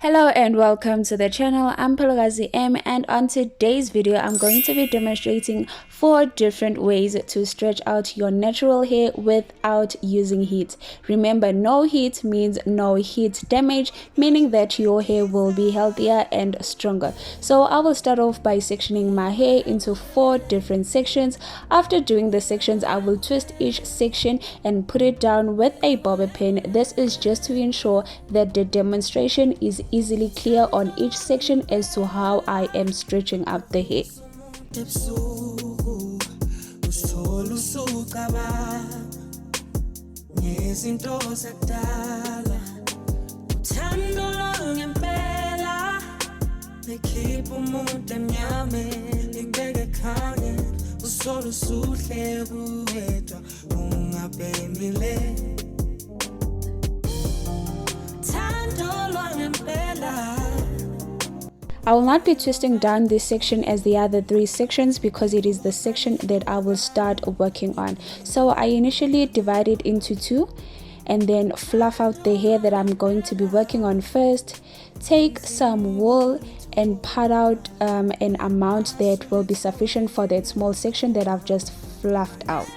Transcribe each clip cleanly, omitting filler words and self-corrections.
Hello and welcome to the channel. I'm Pholokazi M, and on today's video I'm going to be demonstrating 4 different ways to stretch out your natural hair without using heat. Remember, no heat means no heat damage, meaning that your hair will be healthier and stronger. So I will start off by sectioning my hair into 4 different sections. After doing the sections, I will twist each section and put it down with a bobby pin. This is just to ensure that the demonstration is easily clear on each section as to how I am stretching out the hair. I will not be twisting down this section as the other 3 sections because it is the section that I will start working on. So I initially divide it into 2 and then fluff out the hair that I'm going to be working on first. Take some wool and part out an amount that will be sufficient for that small section that I've just fluffed out.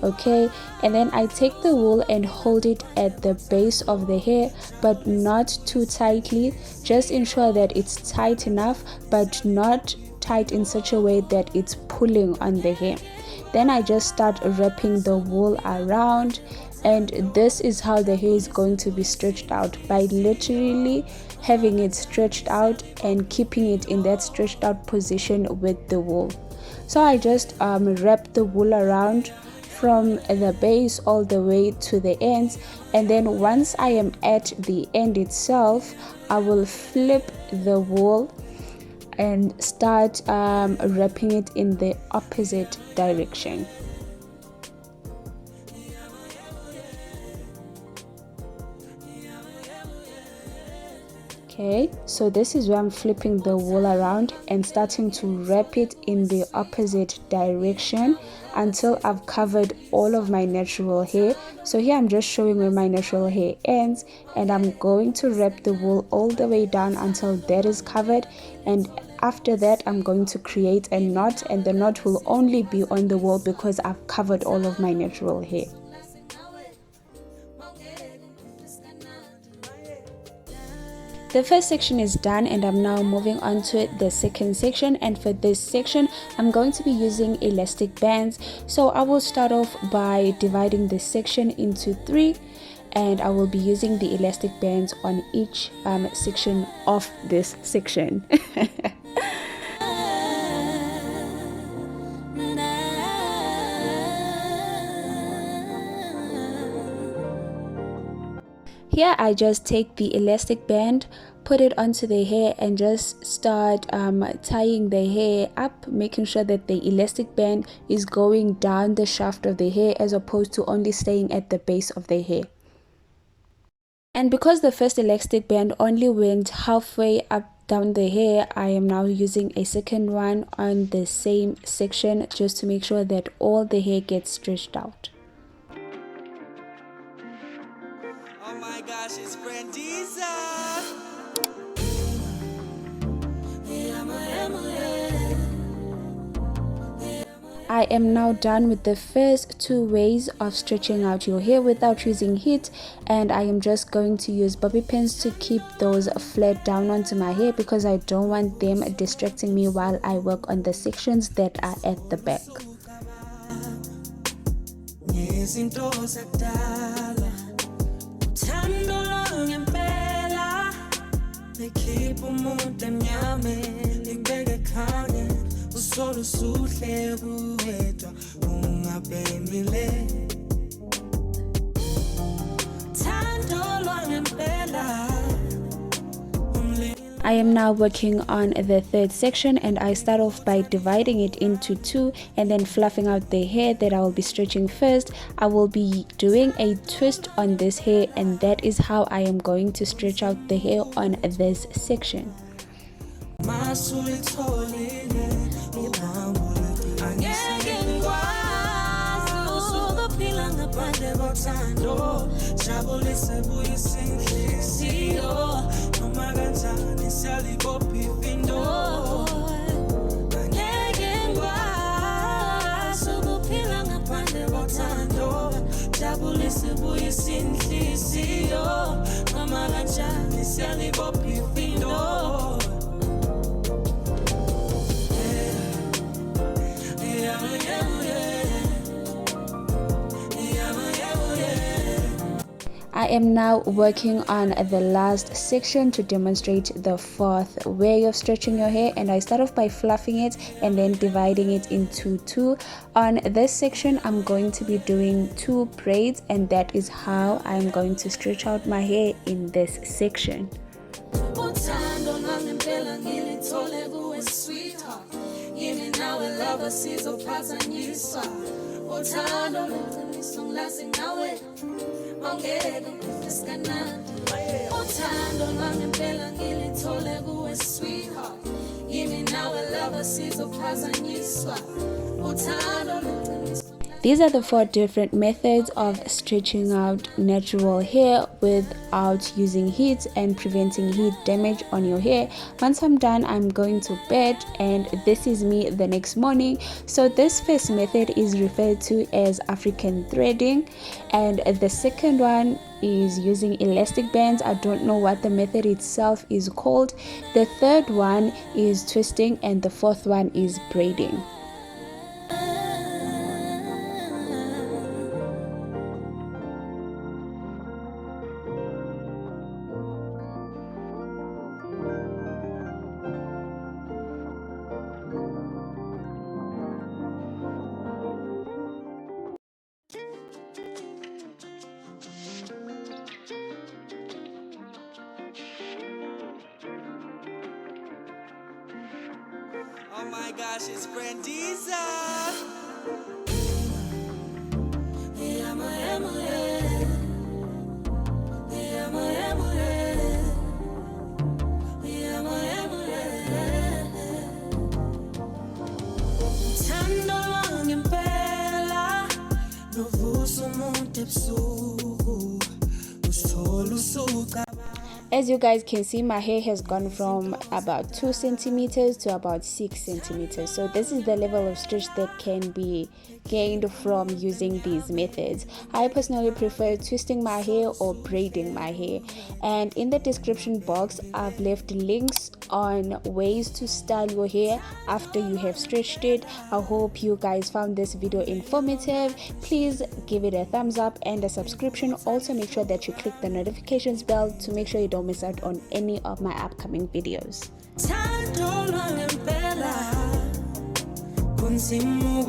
Okay, and then I take the wool and hold it at the base of the hair, but not too tightly. Just ensure that it's tight enough, but not tight in such a way that it's pulling on the hair. Then I just start wrapping the wool around, and this is how the hair is going to be stretched out, by literally having it stretched out and keeping it in that stretched out position with the wool. So I just wrap the wool around from the base all the way to the ends, and then once I am at the end itself, I will flip the wool and start wrapping it in the opposite direction. Okay, so this is where I'm flipping the wool around and starting to wrap it in the opposite direction until I've covered all of my natural hair. So here I'm just showing where my natural hair ends, and I'm going to wrap the wool all the way down until that is covered, and after that I'm going to create a knot, and the knot will only be on the wool because I've covered all of my natural hair. The first section is done, and I'm now moving on to the second section, and for this section I'm going to be using elastic bands. So I will start off by dividing this section into 3, and I will be using the elastic bands on each section of this section. Here I just take the elastic band, put it onto the hair, and just start tying the hair up, making sure that the elastic band is going down the shaft of the hair as opposed to only staying at the base of the hair. And because the first elastic band only went halfway up down the hair, I am now using a second one on the same section just to make sure that all the hair gets stretched out. Oh my gosh, it's Brandiza! I am now done with the first 2 ways of stretching out your hair without using heat, and I am just going to use bobby pins to keep those flat down onto my hair because I don't want them distracting me while I work on the sections that are at the back. I am now working on the third section, and I start off by dividing it into 2 and then fluffing out the hair that I will be stretching first. I will be doing a twist on this hair, and that is how I am going to stretch out the hair on this section. sibuye sinhliziyo noma kanjani siyalibopha ifindo. I am now working on the last section to demonstrate the fourth way of stretching your hair, and I start off by fluffing it and then dividing it into two. On this section I'm going to be doing 2 braids, and that is how I'm going to stretch out my hair in this section. These are the 4 different methods of stretching out natural hair without using heat and preventing heat damage on your hair. Once I'm done, I'm going to bed, and this is me the next morning. So this first method is referred to as African threading, and the second one is using elastic bands. I don't know what the method itself is called. The third one is twisting, and the fourth one is braiding. Oh my gosh, it's Brandiza. As you guys can see, my hair has gone from about 2 centimeters to about 6 centimeters. So this is the level of stretch that can be gained from using these methods. I personally prefer twisting my hair or braiding my hair, and in the description box I've left links on ways to style your hair after you have stretched it. I hope you guys found this video informative. Please give it a thumbs up and a subscription. Also make sure that you click the notifications bell to make sure you don't miss out on any of my upcoming videos. Kunzima